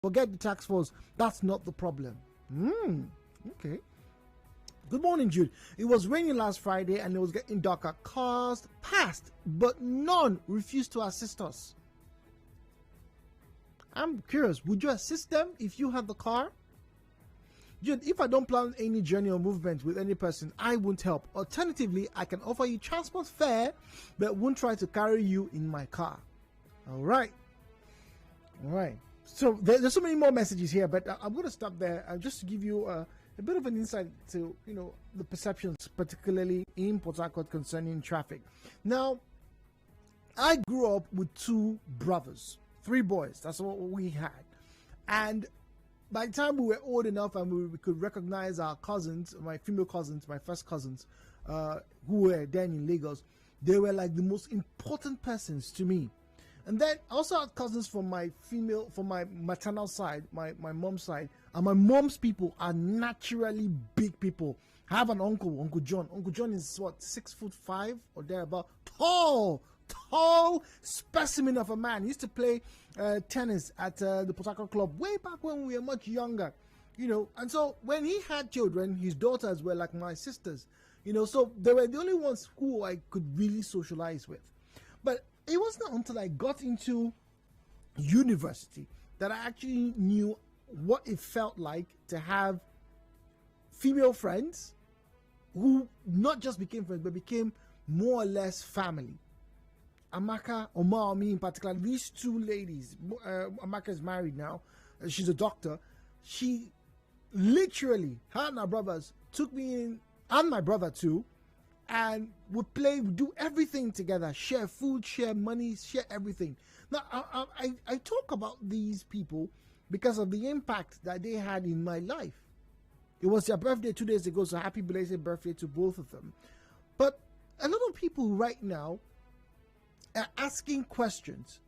Forget the task force. That's not the problem. Okay. Good morning, Jude. It was raining last Friday and it was getting darker. Cars passed, but none refused to assist us. I'm curious, would you assist them if you had the car? Jude, if I don't plan any journey or movement with any person, I won't help. Alternatively, I can offer you transport fare, but won't try to carry you in my car. All right. So there's so many more messages here, but I'm going to stop there just to give you a bit of an insight to, the perceptions, particularly in Port Harcourt concerning traffic. Now, I grew up with 2 brothers, 3 boys. That's what we had. And by the time we were old enough and we could recognize our cousins, my female cousins, my first cousins, who were then in Lagos, they were like the most important persons to me. And then I also had cousins from my maternal side, my mom's side. And my mom's people are naturally big people. I have an uncle, Uncle John. Uncle John is 6'5" or thereabout. Tall specimen of a man. He used to play tennis at the Port Harcourt Club way back when we were much younger. And so when he had children, his daughters were like my sisters. So they were the only ones who I could really socialize with. But it wasn't until I got into university that I actually knew what it felt like to have female friends who not just became friends, but became more or less family. Amaka, Omaomi in particular, these 2 ladies, Amaka is married now, she's a doctor. She literally, her and her brothers took me in, and my brother too, and would play, would do everything together, share food, share money, share everything. Now, I talk about these people because of the impact that they had in my life. It was their birthday 2 days ago, so happy belated birthday to both of them. But a lot of people right now are asking questions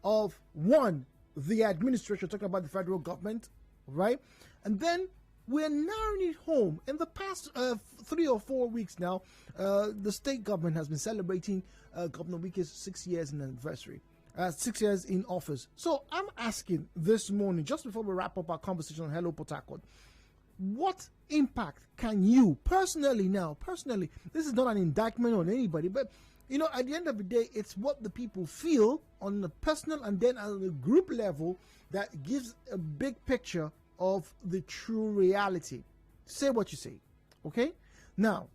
of, one, the administration, talking about the federal government, right? And then we're narrowing it home. In the past 3 or 4 weeks now, the state government has been celebrating Governor Wike's 6 years in anniversary, 6 years in office. So I'm asking this morning, just before we wrap up our conversation on Hello Port Harcourt, what impact can you personally, this is not an indictment on anybody, but at the end of the day, it's what the people feel on the personal and then on the group level that gives a big picture of the true reality. Say what you say, okay? Now,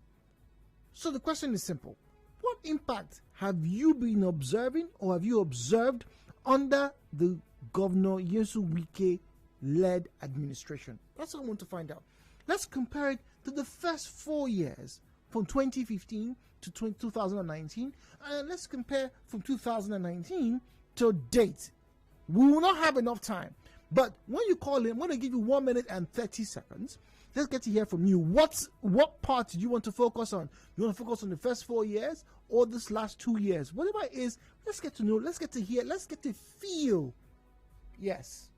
so the question is simple. What impact have you been observing or have you observed under the Governor Yesu Wike-led administration? That's what I want to find out. Let's compare it to the first 4 years from 2015 to 2019, and let's compare from 2019 to date. We will not have enough time, but when you call in, I'm going to give you 1 minute and 30 seconds. Let's get to hear from you. What part do you want to focus on? You want to focus on the first 4 years or this last 2 years? Whatever it is, let's get to know, let's get to hear, let's get to feel, yes,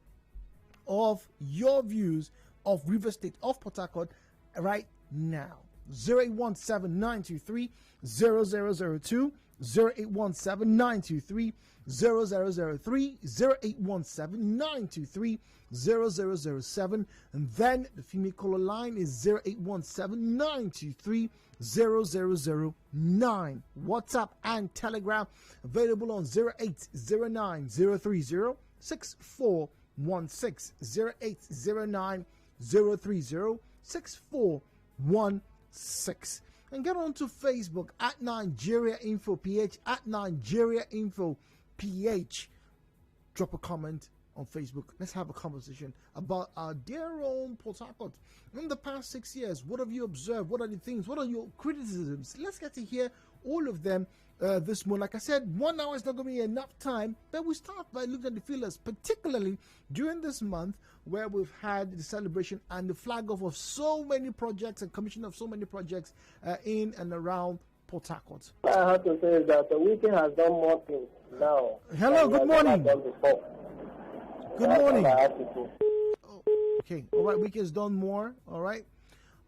of your views of River State, of Port Harcourt right now. 0817-923-0002, 0817-923-0003, 0817-923-0007, and then the female caller line is 0817-923-0009. WhatsApp and Telegram available on 0809-030-6416, 0809-030-6416. And get on to Facebook at Nigeria Info PH, at Nigeria Info PH. Drop a comment on Facebook. Let's have a conversation about our dear own Port Harcourt. In the past 6 years, what have you observed? What are the things? What are your criticisms? Let's get to hear all of them this morning. Like I said, 1 hour is not going to be enough time, but we start by looking at the feelers, particularly during this month where we've had the celebration and the flag off of so many projects and commission of so many projects in and around Port Harcourt. What I have to say is that the weekend has done more things now. Hello, good morning. Good morning. Oh, okay, all right, weekend's done more, all right.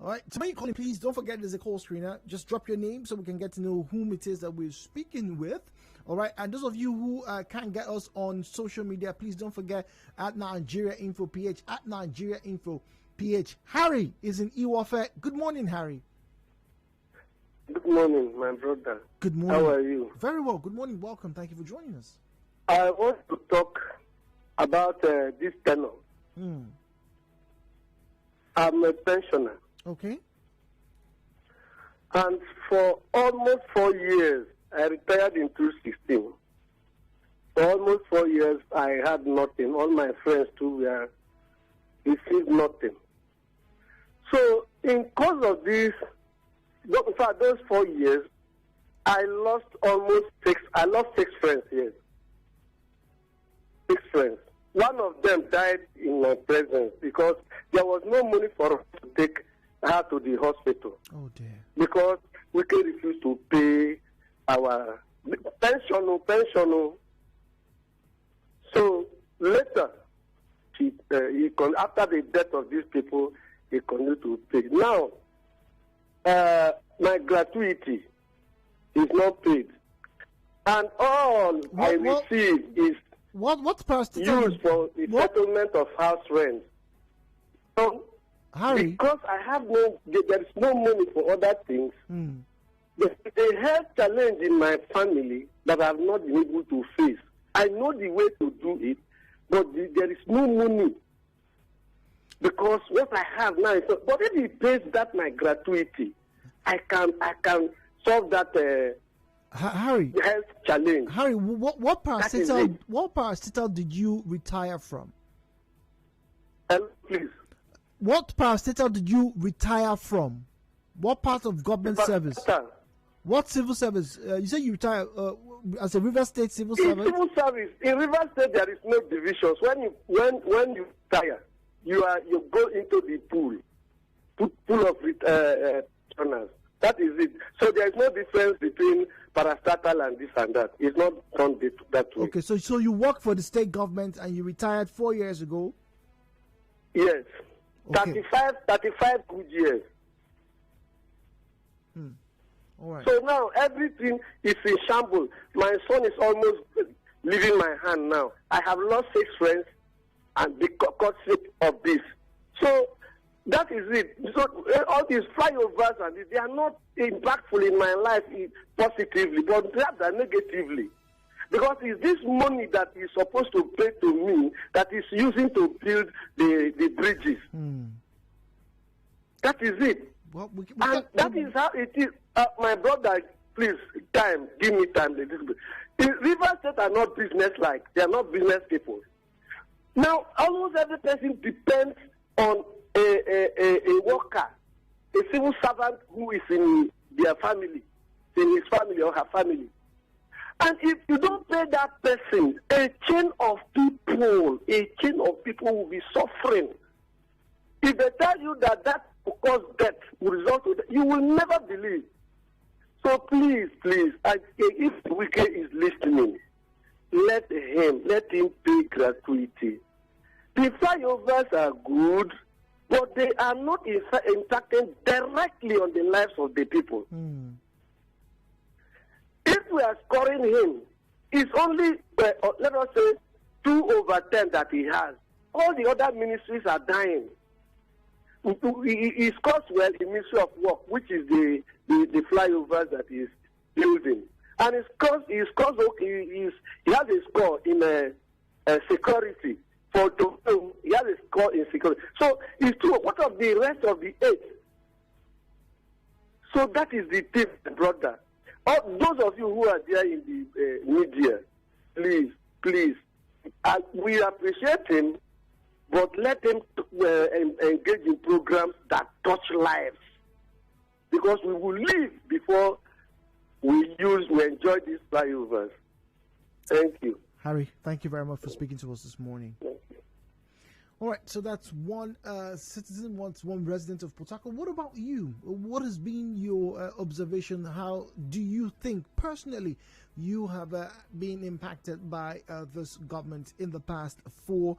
All right, so when you call in, please don't forget there's a call screener. Just drop your name so we can get to know whom it is that we're speaking with. All right, and those of you who can't get us on social media, please don't forget at Nigeria Info PH, at Nigeria Info PH. Harry is in Iwafe. Good morning, Harry. Good morning, my brother. Good morning. How are you? Very well. Good morning. Welcome. Thank you for joining us. I want to talk about this tenor. I'm a pensioner. Okay. And for almost 4 years, I retired in 2016. For almost 4 years, I had nothing. All my friends too were received nothing. So, in course of this, in fact, those 4 years, I lost six friends here. 6 friends. One of them died in my presence because there was no money for us to take her to the hospital. Oh dear. Because we can refuse to pay our pension. So later, after the death of these people, he continued to pay. Now, my gratuity is not paid, and all I receive is what used for the settlement of house rent. So, Harry, because there is no money for other things. There's a health challenge in my family that I have not been able to face. I know the way to do it, but there is no money. Because what I have now is, but if he pays that my gratuity, I can solve that Harry, health challenge. Harry, what parastatal did you retire from? Please. What parastatal did you retire from? What part of government service? What civil service? You said you retired as a River State civil servant. Civil service in River State there is no divisions. When you retire, you go into the pool of returners. That is it. So there is no difference between parastatal and this and that. It's not done that way. Okay, so you work for the state government and you retired 4 years ago? Yes. Okay. 35 good years. All right. So now everything is in shambles. My son is almost leaving my hand now. I have lost 6 friends and because of this. So that is it. So all these flyovers and they are not impactful in my life positively, but rather negatively. Because it's this money that is supposed to pay to me that is using to build the bridges. That is it. Well, that is how it is. My brother, please, give me time. River State are not business-like. They are not business people. Now, almost every person depends on a worker, a civil servant who is in their family, in his family or her family. And if you don't pay that person, a chain of people will be suffering. If they tell you that will cause death, will result in death, you will never believe. So please, if Wike is listening, let him pay gratuity. The flyovers are good, but they are not impacting directly on the lives of the people. If we are scoring him, it's only, let us say, 2/10 that he has. All the other ministries are dying. He scores well in Ministry of Work, which is the flyovers that he's building. And he has a score in security. He has a score in security. So it's true. What of the rest of the 8? So that is the thing, brother. Those of you who are there in the media, please, we appreciate him, but let him engage in programs that touch lives. Because we will live before we enjoy these flyovers. Thank you. Harry, thank you very much for speaking to us this morning. Thank you. All right, so that's one citizen, one resident of Port Harcourt. What about you? What has been your observation? How do you think personally you have been impacted by this government in the past 4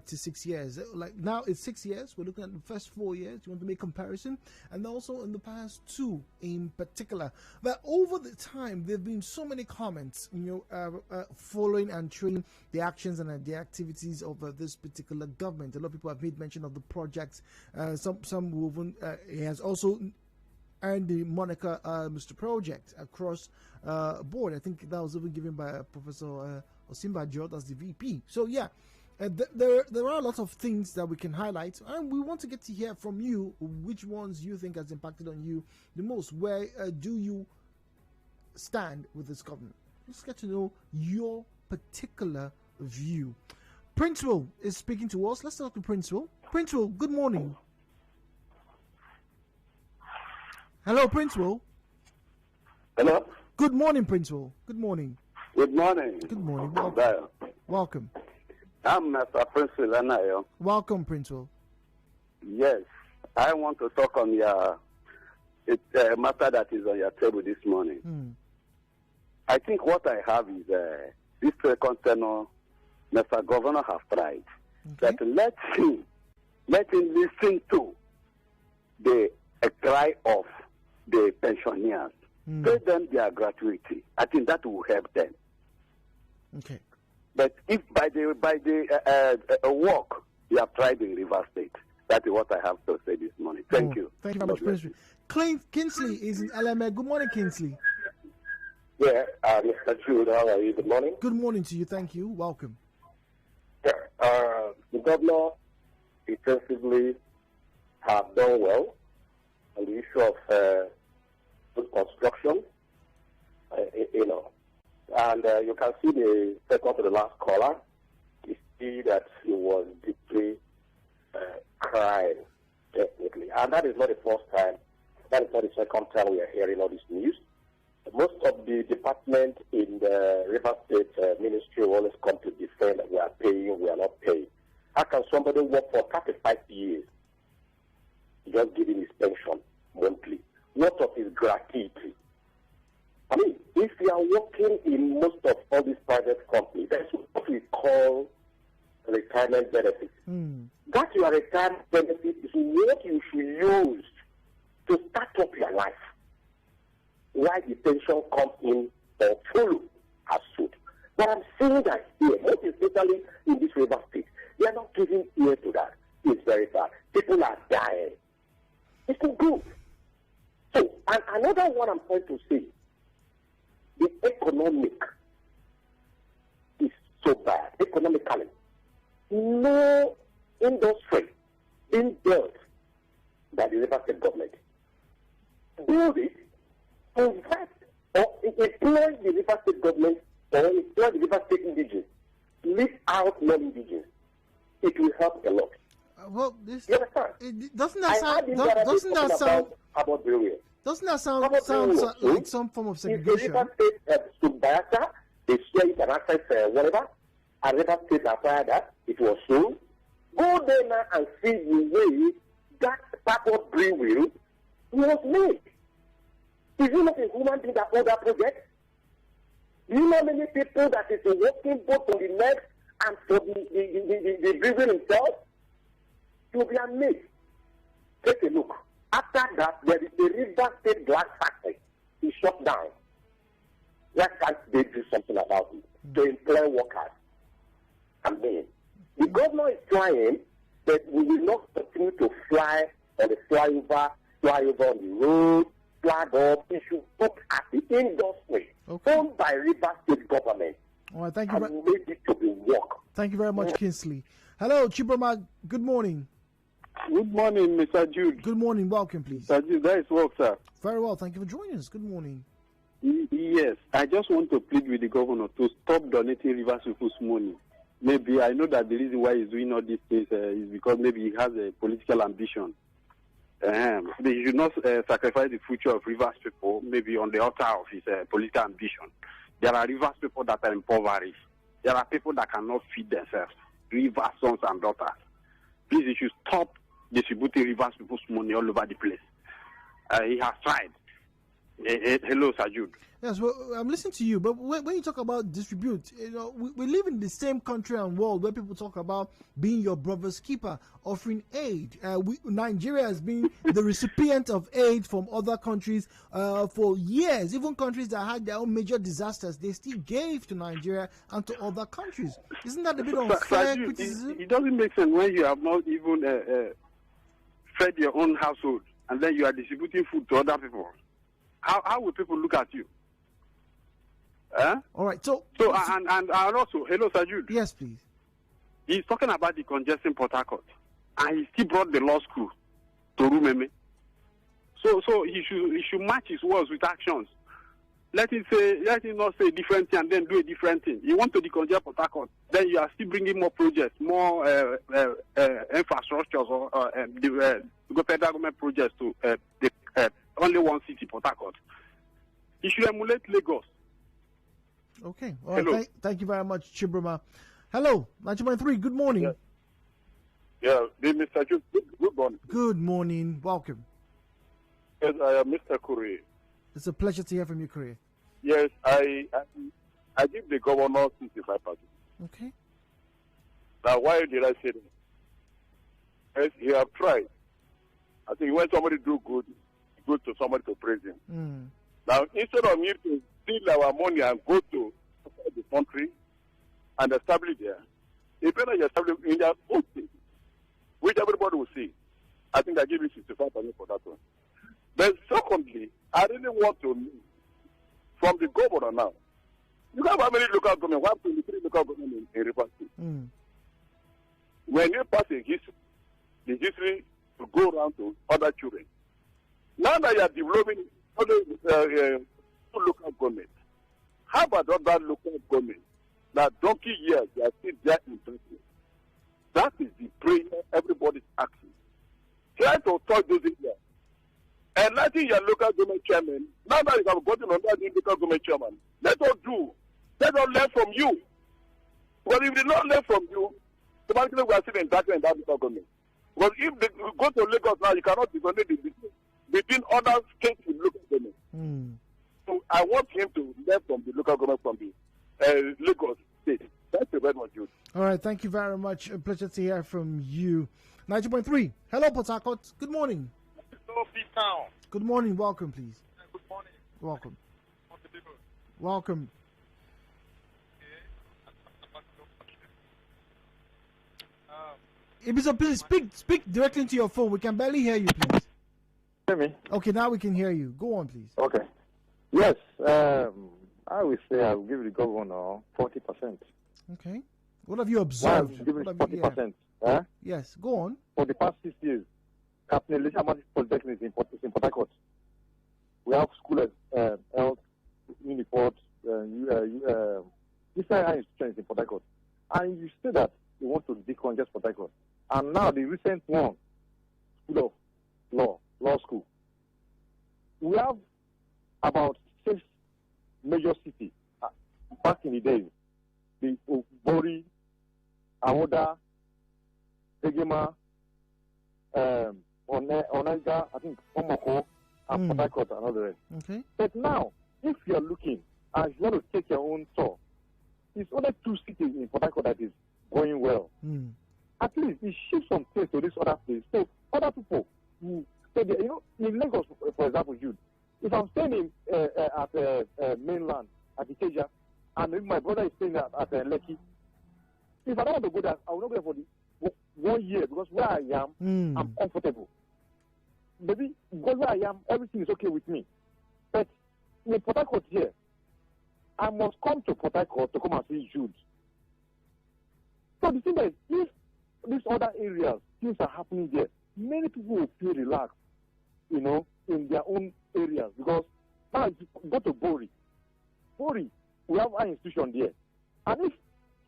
to 6 years. Like now it's 6 years. We're looking at the first 4 years. You want to make comparison, and also in the past 2 in particular. But over the time, there have been so many comments, following and trailing the actions and the activities of this particular government. A lot of people have made mention of the projects. Some woven. He has also earned the moniker Mr. Project across board. I think that was even given by Professor Osimba Jod as the VP. So yeah, there are a lot of things that we can highlight, and we want to get to hear from you which ones you think has impacted on you the most. Where do you stand with this government? Let's get to know your particular view. Prince Will is speaking to us. Let's talk to Prince Will. Prince Will, good morning. Hello, Prince Will. Hello. Good morning, Prince Will. Good morning. Good morning. Good morning. Welcome. I'm Mr. Prince Will. Welcome, Prince Will. Yes, I want to talk on your matter that is on your table this morning. I think what I have is this second tenor, Mr. Governor has tried. Okay. That let him listen to the cry of the pensioners. Pay them their gratuity. I think that will help them. Okay. But if by the work you have tried in River State, that is what I have to say this morning. Thank you. Thank you very much, Prince Will. Kingsley is in LMA. Good morning, Kingsley. Yeah, Mr. Jude, how are you? Good morning. Good morning to you. Thank you. Welcome. Yeah, the governor intensively have done well on the issue of good construction, and you can see the second to the last caller. You see that he was deeply crying, definitely, and that is not the first time. That is not the second time we are hearing all this news. Most of the department in the River State Ministry will always come to defend that we are paying, we are not paying. How can somebody work for 35 years, just giving his pension monthly? What of his gratuity? I mean, if you are working in most of all these private companies, that's what we call retirement benefits. That your retirement benefit is what you should use to start up your life. Why the pension comes in or follow as suit. But I'm saying that here, most especially in this River State, they are not giving ear to that. It's very bad. People are dying. It's not good. So, and another one I'm trying to say, the economic is so bad, economically. No industry being built by the River State government. Build it, invest, or employ the River State government, or employ the River State indigenous. Leave out non-indigenous. It will help a lot. Well, this you understand? Doesn't that sound like some form of segregation? If the River State Subbayasa, they share it and access whatever, and River State acquired that, it was sold. Go there now and see the way that Purpose Green Wheel was made. Is it not a human being that owned that project? Do you know how many people that is working both on the legs and for the breathing himself? To be amazed. Take a look. After that, there is the River State Glass Factory. It shut down. Why can't they do something about it? To employ workers. I mean, the governor is trying, but we will not continue to fly on the flyover on the road, flag up. It should look at the industry owned by River State government. All right, thank you. And make it to be work. Thank you very much, Kingsley. Hello, Chibroma. Good morning. Good morning, Mr. Jude. Good morning. Welcome, please. Mr. Jude, that is work, sir. Very well. Thank you for joining us. Good morning. Yes, I just want to plead with the governor to stop donating Rivers people's money. Maybe I know that the reason why he's doing all these things is because maybe he has a political ambition. He should not sacrifice the future of Rivers people, maybe on the altar of his political ambition. There are Rivers people that are impoverished. There are people that cannot feed themselves. Rivers sons and daughters. Please, he should stop distributing Rivers people's money all over the place. He has tried. Hello, Sajud. Yes, well, I'm listening to you, but when you talk about distribute, we live in the same country and world where people talk about being your brother's keeper, offering aid. Nigeria has been the recipient of aid from other countries for years. Even countries that had their own major disasters, they still gave to Nigeria and to other countries. Isn't that a bit unfair Sajud, criticism? it doesn't make sense when you have not even fed your own household and then you are distributing food to other people. How will people look at you? All right. So and also, hello, Sajud. yes, please. He's talking about the congestion Port Harcourt, and he still brought the law school to Rumeme. So he should match his words with actions. Let him not say a different thing and then do a different thing. You want to decongest Port Harcourt, then you are still bringing more projects, more infrastructures or the federal government projects to only one city, Port Harcourt. He should emulate Lagos. Okay. All right. Thank you very much, Chibruma. Hello, 91.3. Good morning. Yeah, Mr. Ju, good morning. Good morning. Welcome. Yes, I am Mr. Kuri. It's a pleasure to hear from you, Korea. Yes, I give the governor 65%. Okay. Now, why did I say that? Yes, he have tried. I think when somebody do good, it's good to somebody to praise him. Now, instead of him to steal our money and go to the country and establish there, he better establish in their own state, which everybody will see. I think I give you 65% for that one. But secondly, I really want to know from the governor now. You have how many local government? 123 local government in River State. When you pass a history, the history to go around to other children. Now that you are developing other local government, how about other local government that donkey years they are still there in business? That is the prayer everybody is asking. Try to touch those areas. And letting your local government chairman, now that you have gotten under the local government chairman, let us do. Let us learn from you. Because if they not learn from you, automatically we are still in that local government. Because if they go to Lagos now, you cannot discriminate the business between other states in local government. So I want him to learn from the local government from the Lagos state. Thank you very much, Jude. All right, thank you very much. A pleasure to hear from you. 90.3. Hello, Port Harcourt. Good morning. Town. Good morning. Welcome, please. Good morning. Welcome. Welcome. Ibiza, please speak directly into your phone. We can barely hear you, please. Hear me? Okay, now we can hear you. Go on, please. Okay. Yes, I would say I will give the governor 40%. Okay. What have you observed? Why give it 40%? Yeah. Yes, go on. For the past 6 years, Captain Elisha Polytechnic in Port Harcourt. We have school health, Uniport, different institutions in Port Harcourt. And you say that you want to decongest Port Harcourt. And now the recent one, School of Law School. We have about 6 major cities back in the days. The Bori, Awoda, Egema, Onega, I think Omoko, and Port Harcourt and others. Okay. But now, if you are looking and you want to take your own tour, it's only 2 cities in Port Harcourt that is going well. At least it shifts some things to this other place. So other people who stay there, in Lagos, for example, Jude, if I'm staying at mainland, at Ikeja, and if my brother is staying at Lekki, if I don't want to go there, I will not go there for the 1 year because where I am, I'm comfortable. Maybe because where I am, everything is okay with me. But in Port Harcourt here, I must come to Port Harcourt to come and see Jude. So the thing is, if these other areas, things are happening there, many people will feel relaxed, in their own areas. Because now if you go to Bori, we have an institution there. And if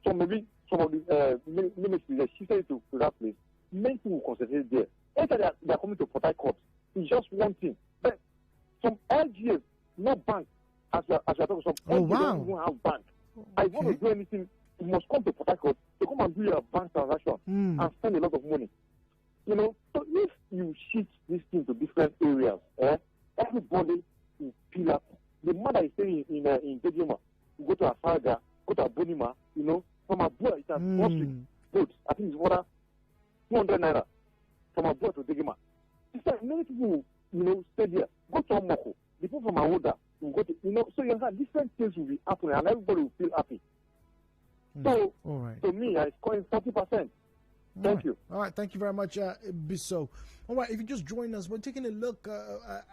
some of the ministries are shifted to that place, many people will concentrate there. Anytime they are coming to Port Harcourt, it's just one thing. But some LGAs, no bank, as we are talking, some LGAs don't even have bank. I want to do anything, you must come to Port Harcourt to come and do your bank transaction and spend a lot of money. So if you shift this thing to different areas, everybody will peel up. The man that is staying in Dejima will go to Asaga, go to Abonima, from Abua, it's a boat. I think it's water 200 naira from Abua to Dejima. Many people, stay there. Go to Amoko. The people from Awoda will go to, so you have different things will be happening and everybody will feel happy. So, to me, I score 40%. Thank you. All right. Thank you very much, Bisso. All right. If you just join us, we're taking a look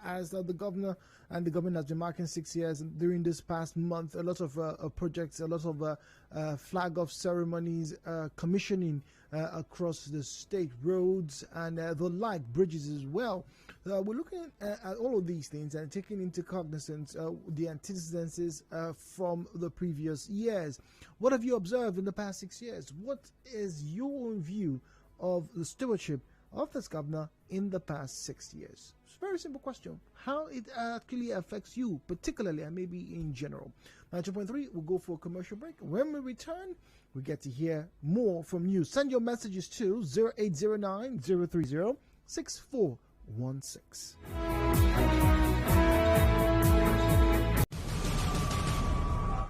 as the governor and the government has been marking 6 years. And during this past month, a lot of projects, a lot of flag off ceremonies, commissioning across the state, roads and the like, bridges as well. We're looking at all of these things and taking into cognizance the antecedents from the previous years. What have you observed in the past 6 years? What is your own view of the stewardship of this governor in the past 6 years? It's a very simple question. How it actually affects you, particularly, and maybe in general. 92.3, we'll go for a commercial break. When we return, we get to hear more from you. Send your messages to 0809 030 6416.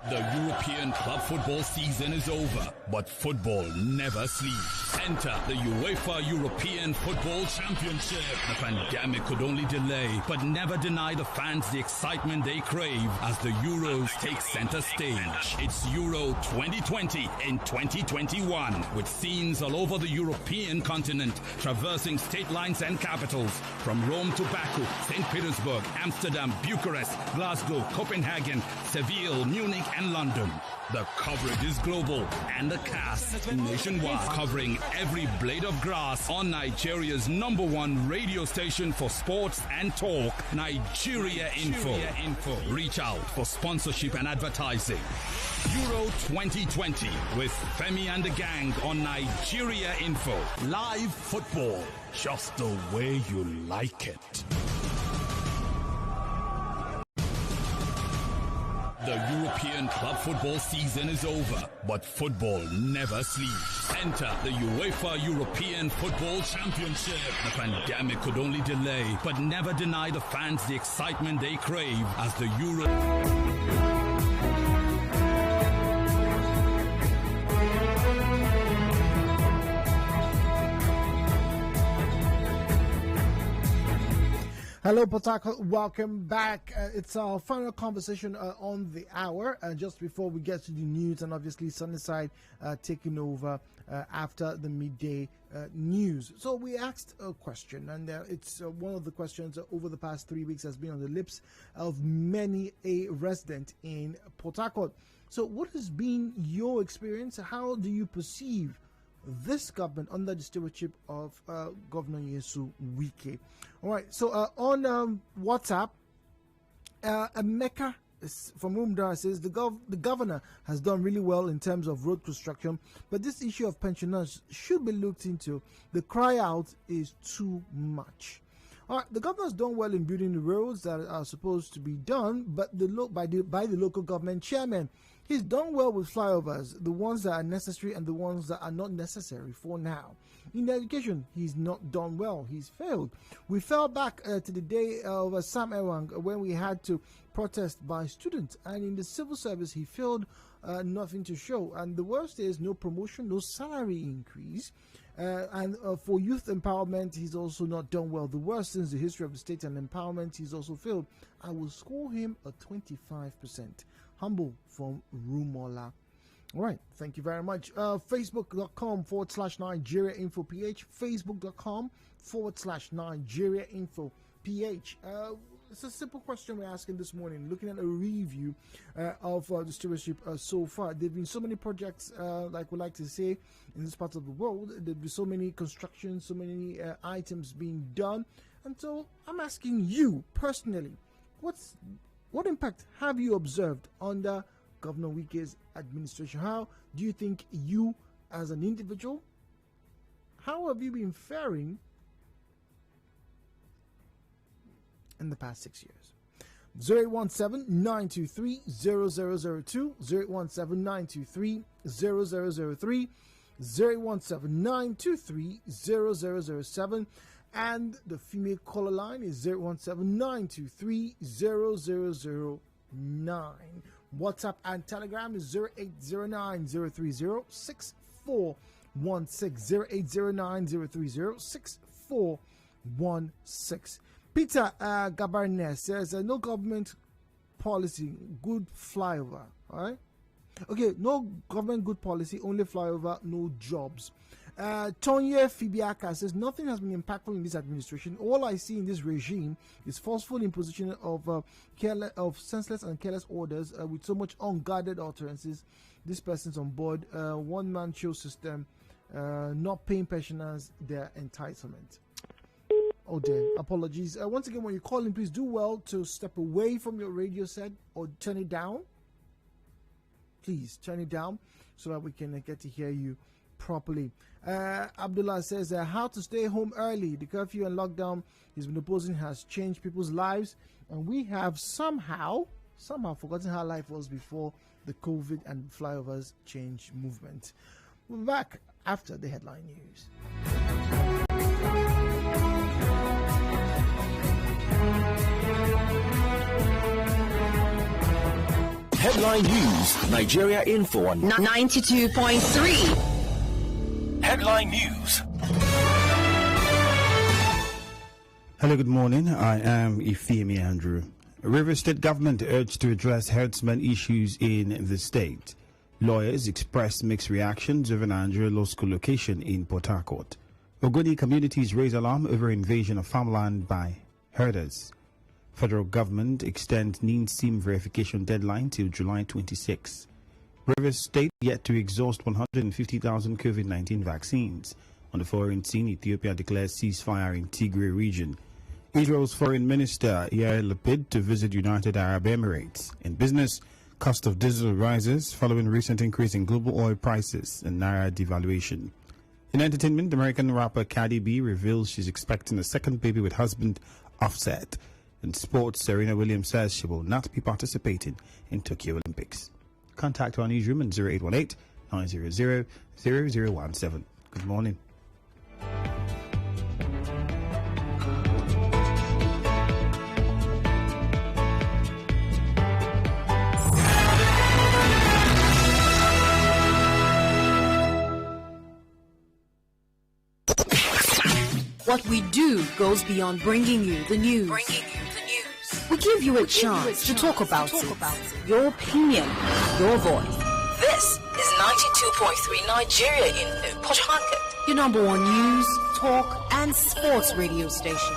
The European club football season is over, but football never sleeps. Enter the UEFA European Football Championship. The pandemic could only delay, but never deny the fans the excitement they crave as the Euros take center stage. It's Euro 2020 in 2021, with scenes all over the European continent, traversing state lines and capitals, from Rome to Baku, St. Petersburg, Amsterdam, Bucharest, Glasgow, Copenhagen, Seville, Munich, and London. The coverage is global and the cast nationwide, covering every blade of grass on Nigeria's #1 radio station for sports and talk, Nigeria Info. Reach out for sponsorship and advertising. Euro 2020 with Femi and the gang on Nigeria Info. Live football, just the way you like it. The European club football season is over, but football never sleeps. Enter the UEFA European Football Championship. The pandemic could only delay, but never deny the fans the excitement they crave as the Euro... Hello, Port Harcourt. Welcome back. It's our final conversation on the hour. Just before we get to the news, and obviously Sunnyside taking over after the midday news. So we asked a question, and it's one of the questions over the past 3 weeks has been on the lips of many a resident in Port Harcourt. So what has been your experience? How do you perceive this government under the stewardship of Governor Nyesom Wike? All right, so on WhatsApp, Emeka from Umdara says the governor has done really well in terms of road construction, but this issue of pensioners should be looked into. The cry out is too much. All right, the governor has done well in building the roads that are supposed to be done, but by the local government chairman. He's done well with flyovers, the ones that are necessary and the ones that are not necessary for now. In education, he's not done well. He's failed. We fell back to the day of Sam Ewang when we had to protest by students. And in the civil service, he failed, nothing to show. And the worst is no promotion, no salary increase. And for youth empowerment, he's also not done well. The worst since the history of the state and empowerment, he's also failed. I will score him a 25%. Humble from Rumola. All right, thank you very much. Facebook.com/Nigeria Info PH. Facebook.com/Nigeria Info PH. It's a simple question we're asking this morning, looking at a review of the stewardship so far. There have been so many projects, like we like to say, in this part of the world. There have been so many constructions, so many items being done. And so I'm asking you personally, what impact have you observed under Governor Wike's administration? How do you think you, as an individual, how have you been faring in the past 6 years? 0817-923-0002, 0817-923-0003, 0817-923-0007. And the female caller line is 017-923-0009. WhatsApp and Telegram is 0809-030-6416. 0809-030-6416. Peter Gabarnes says no government policy, good flyover. All right. Okay, no government good policy, only flyover, no jobs. Tonya Fibiaka says nothing has been impactful in this administration. All I see in this regime is forceful imposition of senseless and careless orders with so much unguarded utterances. This person's on board. One-man show system, not paying pensioners their entitlement. Oh dear, apologies. Once again, when you call in, please do well to step away from your radio set or turn it down. Please turn it down so that we can get to hear you properly. Abdullah says how to stay home early. The curfew and lockdown he's been opposing has changed people's lives, and we have somehow forgotten how life was before the COVID and flyovers change movement. We'll be back after the headline news. Headline News, Nigeria Info on 92.3. Headline News. Hello, good morning. I am Ifeemi Andrew. Rivers State government urged to address herdsmen issues in the state. Lawyers expressed mixed reactions over Nigeria Law School location in Port Harcourt. Ogoni communities raise alarm over invasion of farmland by herders. Federal government extends NIN-SIM verification deadline till July 26. Rivers State yet to exhaust 150,000 COVID-19 vaccines. On the foreign scene, Ethiopia declares ceasefire in Tigray region. Israel's foreign minister Yair Lapid to visit United Arab Emirates. In business, cost of diesel rises following recent increase in global oil prices and naira devaluation. In entertainment, American rapper Cardi B reveals she's expecting a second baby with husband Offset. In sports, Serena Williams says she will not be participating in Tokyo Olympics. Contact our newsroom at 0818-900-0017. Good morning. What we do goes beyond bringing you the news. We give you a chance to talk about it. Your opinion, your voice. This is 92.3 Nigeria Info, Port Harcourt. Your number one news, talk, and sports radio station.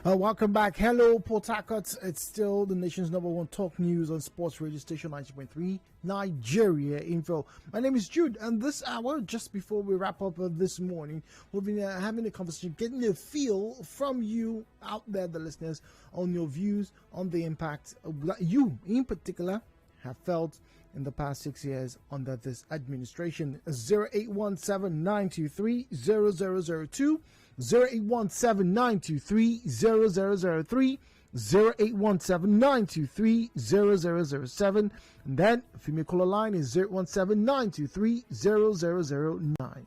Welcome back. Hello, Port Harcourt. It's still the nation's number one talk news on sports radio station 90.3 Nigeria Info. My name is Jude, and this hour, just before we wrap up this morning, we've been having a conversation, getting a feel from you out there, the listeners, on your views on the impact that you, in particular, have felt in the past 6 years under this administration. 0817-923-0002. 0817-923-0003, 0817-923-0007, and then female caller line is 0817-923-0009.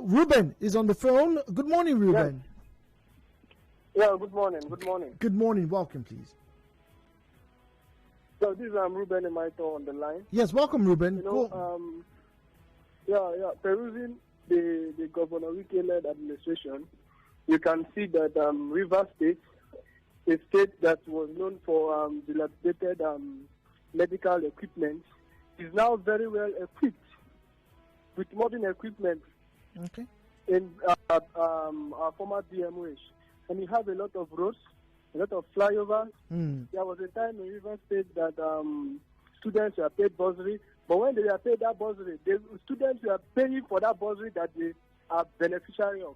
Ruben is on the phone. Good morning, Ruben. Yeah, good morning. Good morning. Welcome, please. So this is Ruben Emaito on the line. Yes, welcome, Ruben. You know, perusing the Governor Wike-led administration, you can see that Rivers State, a state that was known for dilapidated medical equipment, is now very well equipped with modern equipment. Okay. In our former DMOH, and you have a lot of roads, a lot of flyovers. There was a time in Rivers State that students were paid bursary. But when they are paid that bursary, the students are paying for that bursary that they are beneficiary of.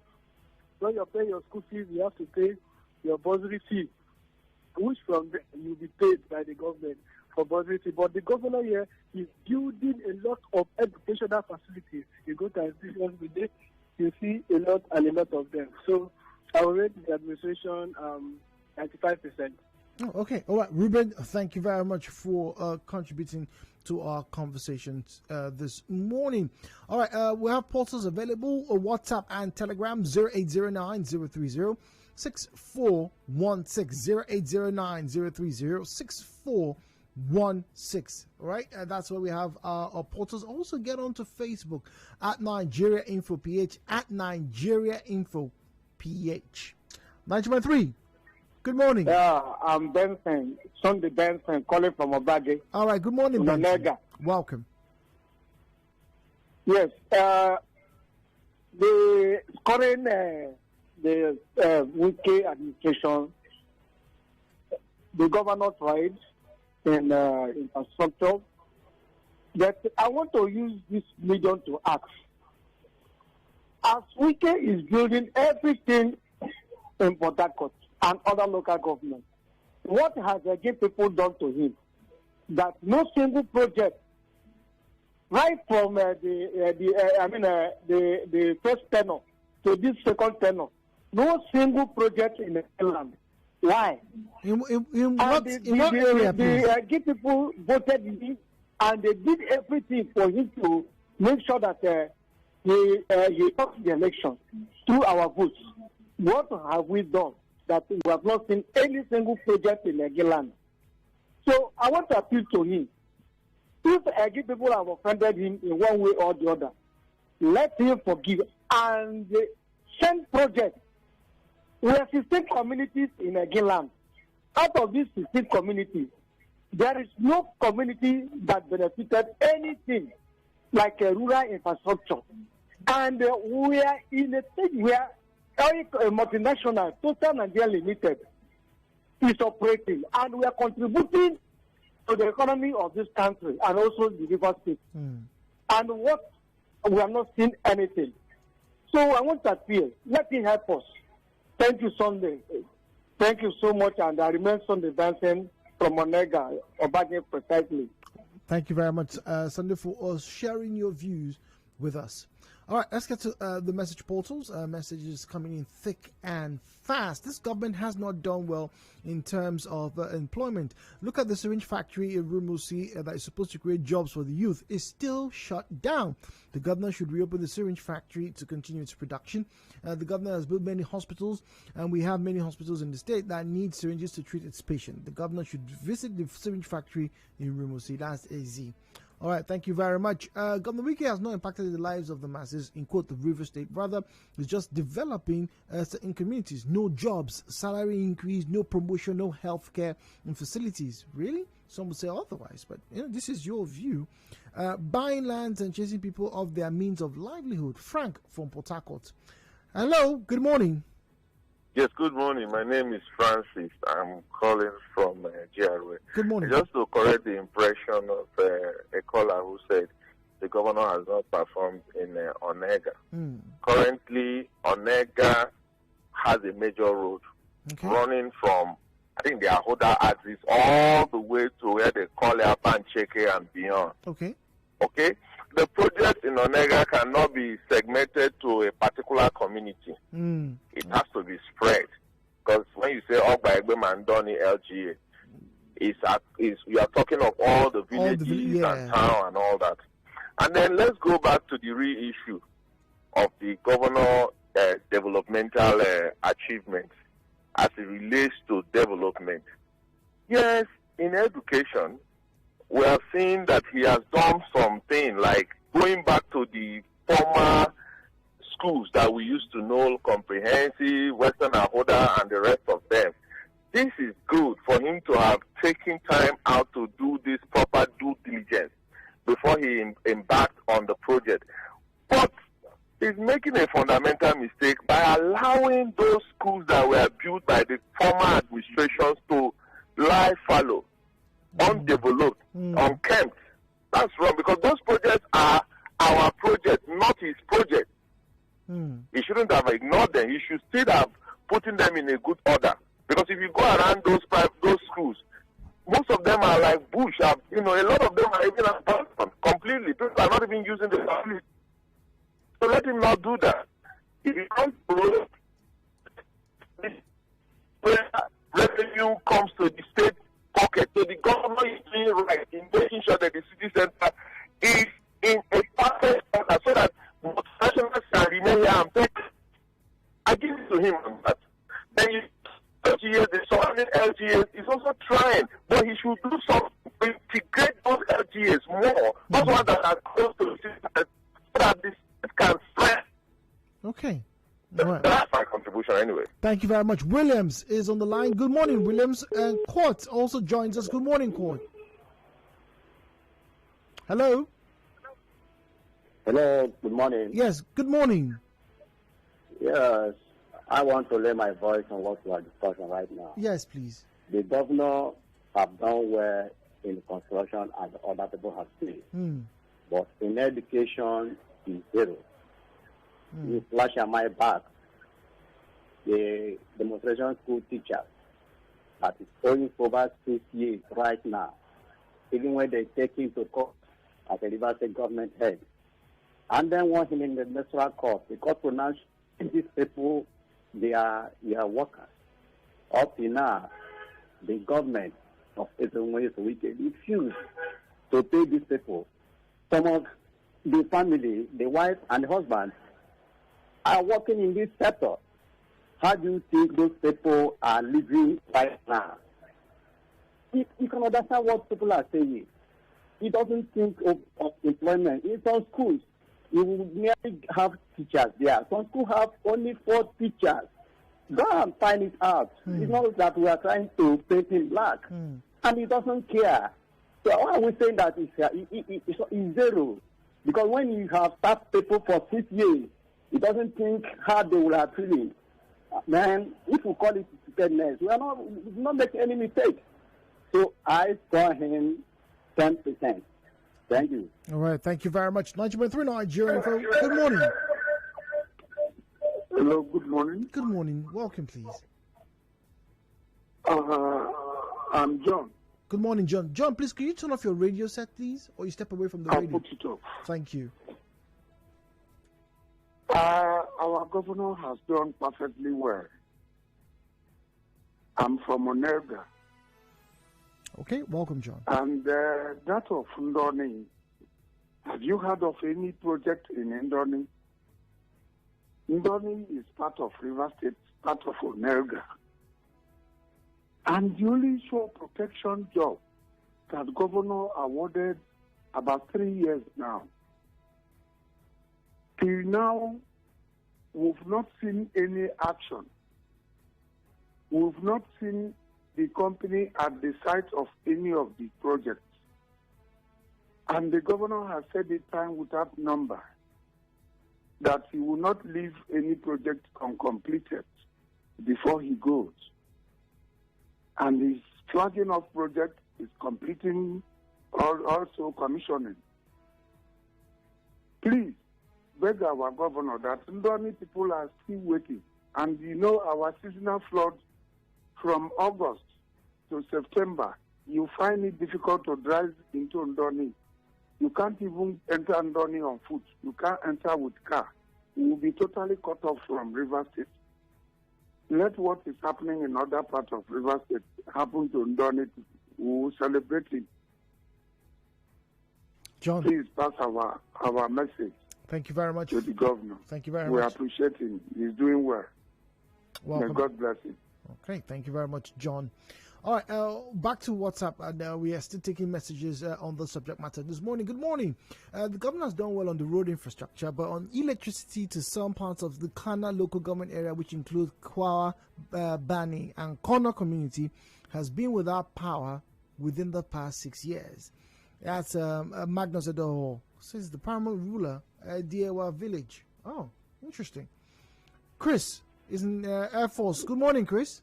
When you're paying your school fees, you have to pay your bursary fee, which from there you'll be paid by the government for bursary fee. But the governor here is building a lot of educational facilities. You go to institutions today, you see a lot of them. So I will rate the administration 95%. Oh, okay. All right, Ruben, thank you very much for contributing to our conversations this morning. All right, we have portals available, WhatsApp and Telegram, 0809-030-6416, 0809-030-6416. All right, that's where we have our portals. Also get onto Facebook at Nigeria Info PH, at Nigeria Info PH. 9.3. Good morning. Yeah, I'm Benson, Sunday Benson, calling from Obage. All right, good morning, Benson. Welcome. Yes, the current the Wike administration, the governor tried in infrastructure, that I want to use this medium to ask. As Wike is building everything in Port Harcourt and other local governments, what has the gay people done to him? That no single project, right from the first tenor to this second tenor, no single project in the land. Why? In what area, please? The gay people voted him, and they did everything for him to make sure that he lost the election through our votes. What have we done that we have not seen any single project in Egeland? So I want to appeal to him. If Egi people have offended him in one way or the other, let him forgive and send projects. We have 16 communities in Egeland. Out of these 16 communities, there is no community that benefited anything like a rural infrastructure. And we are in a stage where a multinational, Total Nigeria Limited, is operating, and we are contributing to the economy of this country and also the River State. And what we have not seen anything. So I want to appeal. Let him help us. Thank you, Sunday. Thank you so much, and I remain Sunday Benson from Onega, Obage precisely. Thank you very much, Sunday, for us sharing your views with us. All right, let's get to the message portals. Messages coming in thick and fast. This government has not done well in terms of employment. Look at the syringe factory in Rumusi that is supposed to create jobs for the youth. Is still shut down. The governor should reopen the syringe factory to continue its production. The governor has built many hospitals, and we have many hospitals in the state that need syringes to treat its patients. The governor should visit the syringe factory in Rumusi. That's AZ. All right, thank you very much. Governor Wike has not impacted the lives of the masses, in quote, the River State. Rather, it's just developing in communities. No jobs, salary increase, no promotion, no health care and facilities. Really? Some would say otherwise, but this is your view. Buying lands and chasing people off their means of livelihood. Frank from Port Harcourt. Hello, good morning. Yes, good morning. My name is Francis. I'm calling from GRA. Good morning. Just to correct the impression of a caller who said the governor has not performed in Onega. Currently, Onega has a major road running from, I think, the Ahoda axis all the way to where they call it Abancheke and beyond. Okay. The project in Onega cannot be segmented to a particular community. It has to be spread. Because when you say Ogba Egbe Mandoni LGA, you are talking of all the villages and town and all that. And then let's go back to the real issue of the governor developmental achievements as it relates to development. Yes, in education, we have seen that he has done something like going back to the former schools that we used to know, Comprehensive, Western Ahoda, and the rest of them. This is good for him to have taken time out to do this proper due diligence before he embarked on the project. But he's making a fundamental mistake by allowing those schools that were built by the former administrations to lie fallow, undeveloped, unkempt. That's wrong, because those projects are our project, not his project. He shouldn't have ignored them. He should still have putting them in a good order. Because if you go around those schools, most of them are like bush. A lot of them are even abandoned completely. People are not even using the facility. So let him not do that. if you don't grow, revenue comes to the state pocket. So the government is doing right in making sure that the city center is in a perfect order so that multinationals can remain here and pay. I give it to him on that. Then LGAs, the surrounding LGAs is also trying, but he should do something to integrate those LGAs more. Those ones that are close to the system, so that this can spread. Okay. All right. That's my contribution anyway. Thank you very much. Williams is on the line. Good morning, Williams. And Court also joins us. Good morning, Court. Hello. Hello, good morning. Yes, good morning. Yes, I want to lay my voice on what we are discussing right now. Yes, please. The governor have done well in construction as other people have seen. But in education, is zero. You flash at my back, the demonstration school teachers that is going for over 6 years right now, even when they take him to court as a River State government head, and then want him in the national court because pronounced these people, they are workers. Up to now, the government of Wike refused to pay these people. Some of the family, the wife and the husband, are working in this sector. How do you think those people are living right now? You can understand what people are saying. He doesn't think of employment. In some schools, you will merely have teachers there. Some schools have only 4 teachers. Go and find it out. It's not that we are trying to paint him black. And he doesn't care. So why are we saying that it's zero? Because when you have staffed people for 6 years, he doesn't think how they will have feeling. Man, if we call it stupidness, we are not making any mistake. So I score him 10%. Thank you. All right, thank you very much. 90.3 Nigeria. Good morning. Hello, good morning. Good morning. Welcome, please. I'm John. Good morning, John. John, please, can you turn off your radio set, please? Or you step away from the radio? I'll put it off. Thank you. Our governor has done perfectly well. I'm from Onega. Okay, welcome, John. And that of Ndoni, have you heard of any project in Ndoni? Ndoni is part of River State, part of Onega. And the only shore protection job that governor awarded about 3 years now. Till now, we've not seen any action. We've not seen the company at the site of any of the projects. And the governor has said it time without number that he will not leave any project uncompleted before he goes. And his flagging of project is completing or also commissioning. Please beg our governor that Ndoni people are still waiting. And you know our seasonal flood from August to September, you find it difficult to drive into Ndoni. You can't even enter Ndoni on foot. You can't enter with car. You will be totally cut off from River State. Let what is happening in other parts of River State happen to Ndoni. We will celebrate it. John, please pass our message. Thank you very much to the governor. Thank you very much. We appreciate him. He's doing well. Welcome. May God bless him. Okay, thank you very much, John. All right, back to WhatsApp, and we are still taking messages on the subject matter this morning. Good morning. The government has done well on the road infrastructure, but on electricity to some parts of the Kana local government area, which includes Kwawa, Bani, and Kono community, has been without power within the past 6 years. That's Magnus Edoho, says the paramount ruler at Diewa village. Oh, interesting. Chris is in Air Force. Good morning, Chris.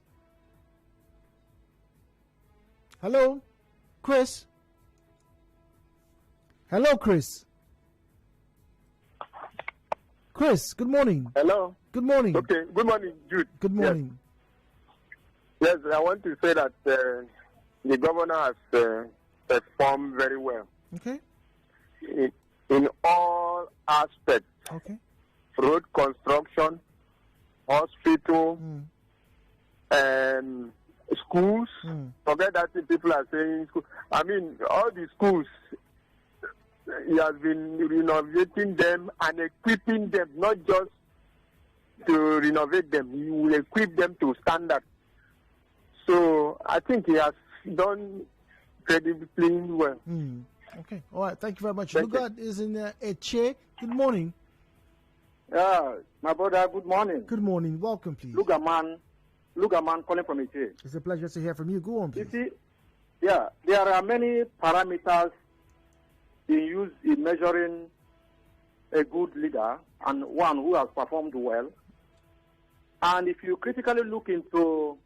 Hello, Chris. Hello, Chris. Chris, good morning. Hello. Good morning. Okay, good morning, Jude. Good morning. Yes, I want to say that the governor has performed very well. Okay. In all aspects. Okay. Road construction, hospital, schools. Forget that thing people are saying. I mean, all the schools, he has been renovating them and equipping them, not just to renovate them. He will equip them to standard. So I think he has done incredibly well. Okay. All right. Thank you very much. Lugard is in Eche. Good morning. Yeah, my brother, good morning. Good morning. Welcome, please. Lugaman calling from Eche. It's a pleasure to hear from you. Go on, please. You see, yeah, there are many parameters being used in measuring a good leader and one who has performed well. And if you critically look into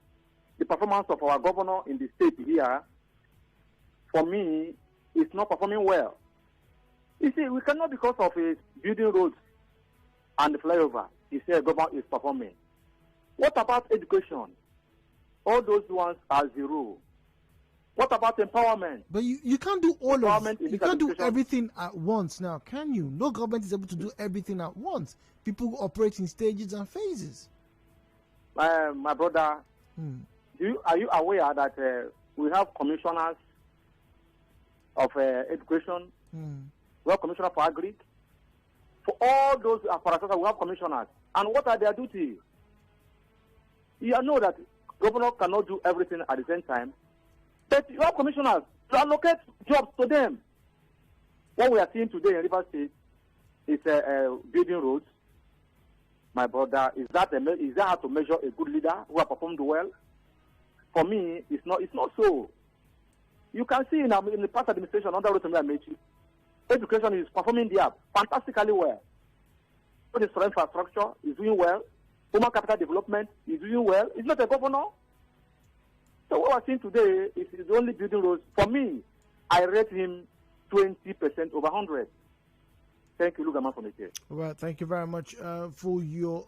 the performance of our governor in the state here, for me, it's not performing well. You see, we cannot, because of his building roads and the flyover, he said government is performing. What about education? All those ones are zero. What about empowerment? But you can't do all of it. You can't do everything at once now, can you? No government is able to do everything at once. People operate in stages and phases. My brother, are you aware that we have commissioners of education? We have commissioners for agri. For all those apparatus, we have commissioners. And what are their duties? You know that governor cannot do everything at the same time. But you have commissioners to allocate jobs to them. What we are seeing today in River State is building roads. My brother, is that how to measure a good leader who has performed well? For me, it's not so. You can see in the past administration under Rotimi Amechi, education is performing there fantastically well. So the infrastructure is doing well. Human capital development is doing well. It's not a governor. So what we're seeing today is the only building roads. For me, I rate him 20% over 100. Thank you, Lugaman, from the chair. All right, thank you very much for your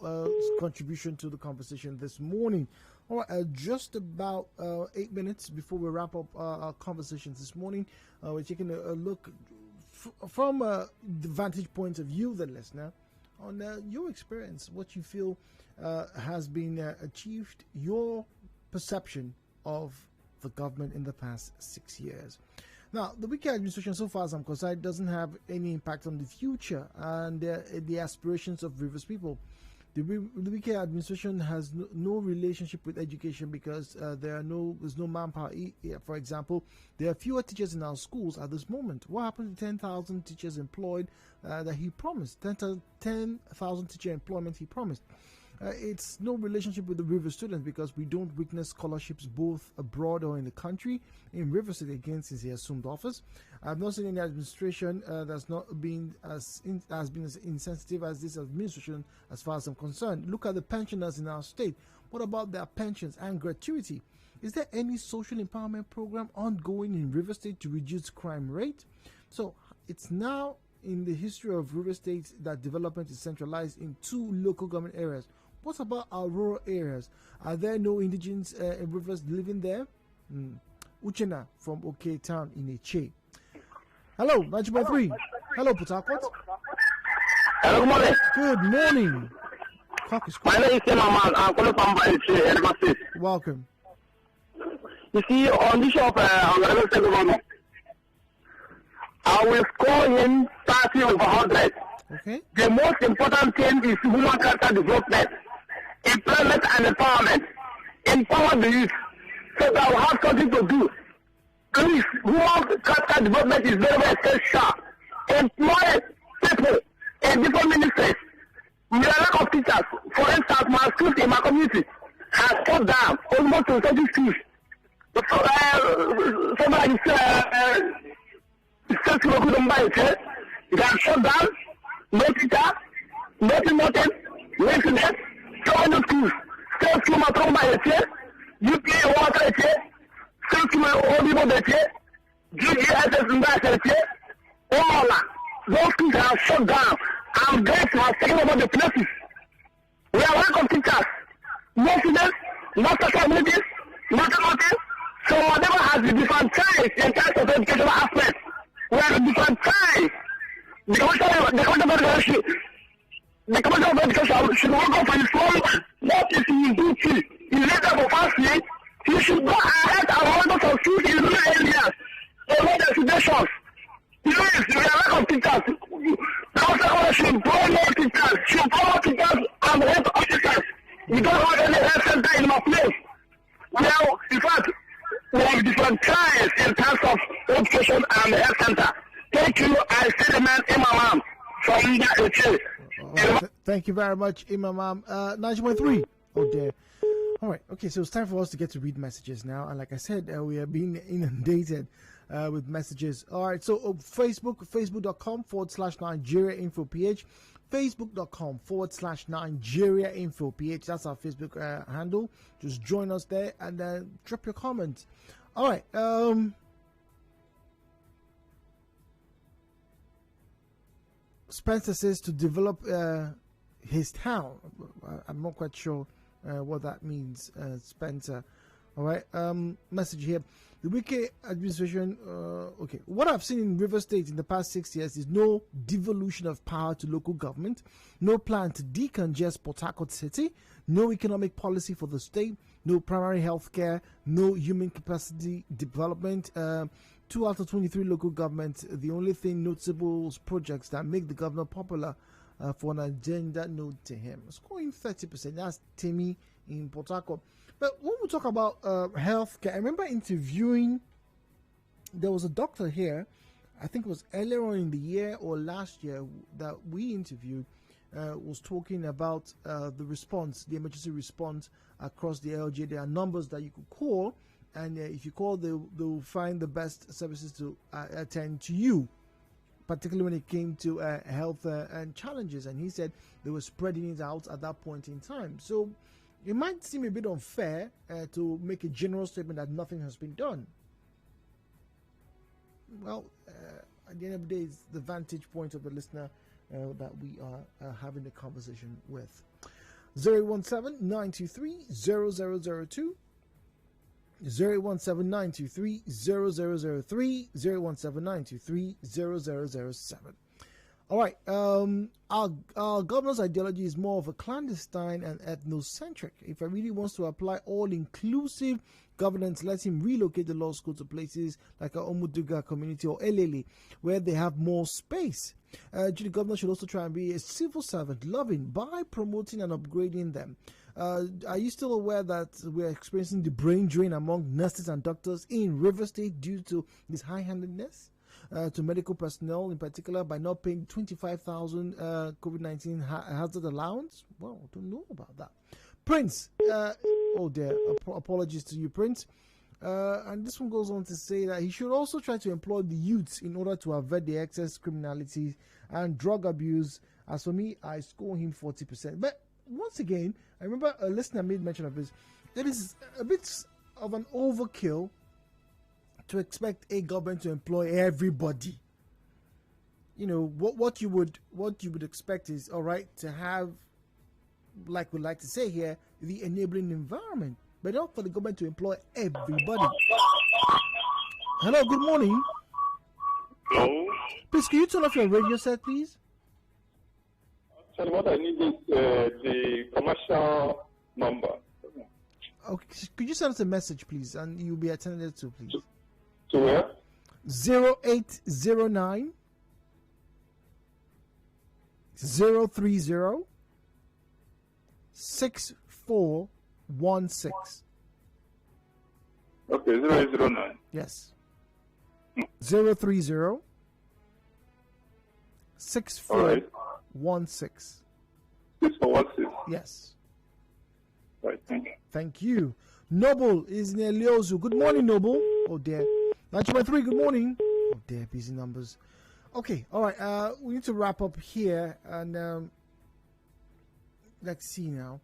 contribution to the conversation this morning. All right, just about 8 minutes before we wrap up our conversations this morning, we're taking a look from the vantage point of you, the listener, on your experience, what you feel has been achieved, your perception of the government in the past 6 years. Now, the Wike administration, so far as I'm concerned, doesn't have any impact on the future and the aspirations of Rivers people. The Wike administration has no relationship with education because there's no manpower. For example, there are fewer teachers in our schools at this moment. What happened to 10,000 teachers employed that he promised? 10,000 teacher employment he promised. It's no relationship with the River students because we don't witness scholarships both abroad or in the country. In River State, again, since he assumed office, I've not seen any administration that's not been as insensitive as this administration, as far as I'm concerned. Look at the pensioners in our state. What about their pensions and gratuity? Is there any social empowerment program ongoing in River State to reduce crime rate? So it's now in the history of River State that development is centralized in 2 local government areas. What about our rural areas? Are there no indigenes in Rivers living there? Uchena from OK Town in Eche. Hello, 90.3. Hello, Port Harcourt. Hello, good morning. Good morning. My name is Timaman. I'm calling from Eche. Welcome. You see, on the issue of Honorable State Governor, I will score him 30 over 100. Okay. The most important thing is human capital development, employment and empowerment. Empower the youth so that we have something to do. Please, human capital development is very, very essential. Employ people in different ministries. We are lack of teachers. For instance, my schools in my community have shut down almost 20 schools. Somebody said, they are shut down, no teacher, nothing, no students, so many schools. Still school matter by UPA water, still school Odibo, GGSS in that, all those schools are shut down. I'm grateful for taking over the places. We are lack of teachers, no students, no social communities, nothing. So whatever has been disenfranchised in terms of educational aspects, we are disenfranchised. The Commission of Education should work on for its own. No We don't have any health center in my place. Now, in fact, we have different kinds in terms of education and health center. Thank you. I see the man Imam from the Thank you very much, Imam. 90.3. Oh, dear. All right. Okay, so it's time for us to get to read messages now. And like I said, we are being inundated with messages. All right, so facebook.com/Nigeria Info PH. Facebook.com/Nigeria Info PH. That's our Facebook handle. Just join us there and drop your comments. All right. Spencer says to develop his town. I'm not quite sure what that means, Spencer. All right. Message here. The Wike administration, okay. What I've seen in River State in the past 6 years is no devolution of power to local government, no plan to decongest Port Harcourt City, no economic policy for the state, no primary health care, no human capacity development. 2 out of 23 local governments, the only thing noticeable is projects that make the governor popular for an agenda note to him. Scoring 30%. That's Timmy in Port Harcourt. But when we talk about health care, I remember interviewing, there was a doctor here, I think it was earlier on in the year or last year that we interviewed, was talking about the response, the emergency response across the LJ. There are numbers that you could call, and if you call, they'll find the best services to attend to you, particularly when it came to health and challenges. And he said they were spreading it out at that point in time. So it might seem a bit unfair to make a general statement that nothing has been done. Well, at the end of the day, it's the vantage point of the listener that we are having a conversation with. 017-923-0002, 017-923-0003, 017-923-0007. All right. Our governor's ideology is more of a clandestine and ethnocentric. If he really wants to apply all-inclusive governance, let him relocate the law school to places like our Omuduga community or Elele, where they have more space. The governor should also try and be a civil servant, loving by promoting and upgrading them. Are you still aware that we're experiencing the brain drain among nurses and doctors in River State due to this high-handedness? To medical personnel in particular by not paying 25,000 COVID-19 hazard allowance? Well, I don't know about that. Prince, oh dear, apologies to you, Prince. And this one goes on to say that he should also try to employ the youths in order to avert the excess criminality and drug abuse. As for me, I score him 40%. But once again, I remember a listener made mention of this. There is a bit of an overkill to expect a government to employ everybody. You know, what you would expect is, all right, to have, like we like to say here, the enabling environment, but not for the government to employ everybody. Hello, good morning. Hello. Please, can you turn off your radio set, please? Actually, what I need is the commercial number. Okay, could you send us a message, please, and you'll be attended to, please. To where? 0809 030 6416. Okay, 0809. Yes. 030 6416. 6416. Yes. Right, thank you. Thank you. Noble is near Leozu. Good morning, Noble. Oh dear. 923, good morning. Oh dear, busy numbers. Okay, all right. We need to wrap up here, and let's see now.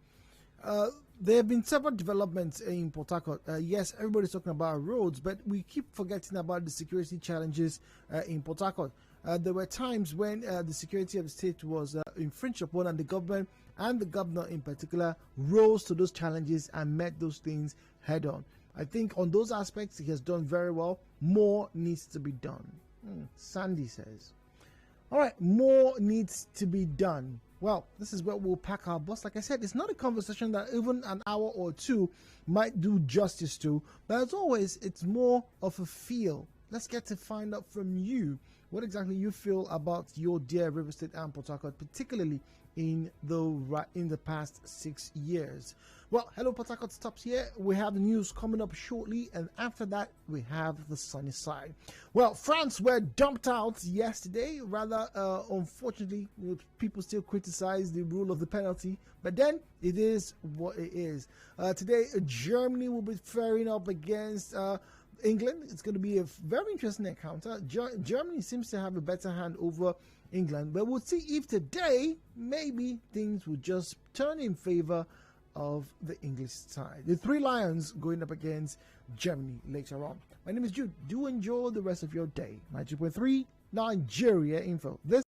There have been several developments in Port Harcourt. Yes, everybody's talking about roads, but we keep forgetting about the security challenges in Port Harcourt. There were times when the security of the state was infringed upon, and the government and the governor in particular rose to those challenges and met those things head on. I think on those aspects he has done very well. More needs to be done. Sandy says. All right, more needs to be done. Well, this is where we'll pack our bus. Like I said, it's not a conversation that even an hour or two might do justice to, but as always, it's more of a feel. Let's get to find out from you what exactly you feel about your dear River State and Port Harcourt, particularly in the past 6 years. Well, hello, Port Harcourt stops here. We have the news coming up shortly, and after that, we have the sunny side. Well, France were dumped out yesterday. Rather, unfortunately, people still criticize the rule of the penalty, but then it is what it is. Today, Germany will be faring up against England. It's going to be a very interesting encounter. Germany seems to have a better hand over England, but we'll see if today maybe things will just turn in favor of the English side. The Three Lions going up against Germany later on. My name is Jude. Do enjoy the rest of your day. 92.3 Nigeria Info. This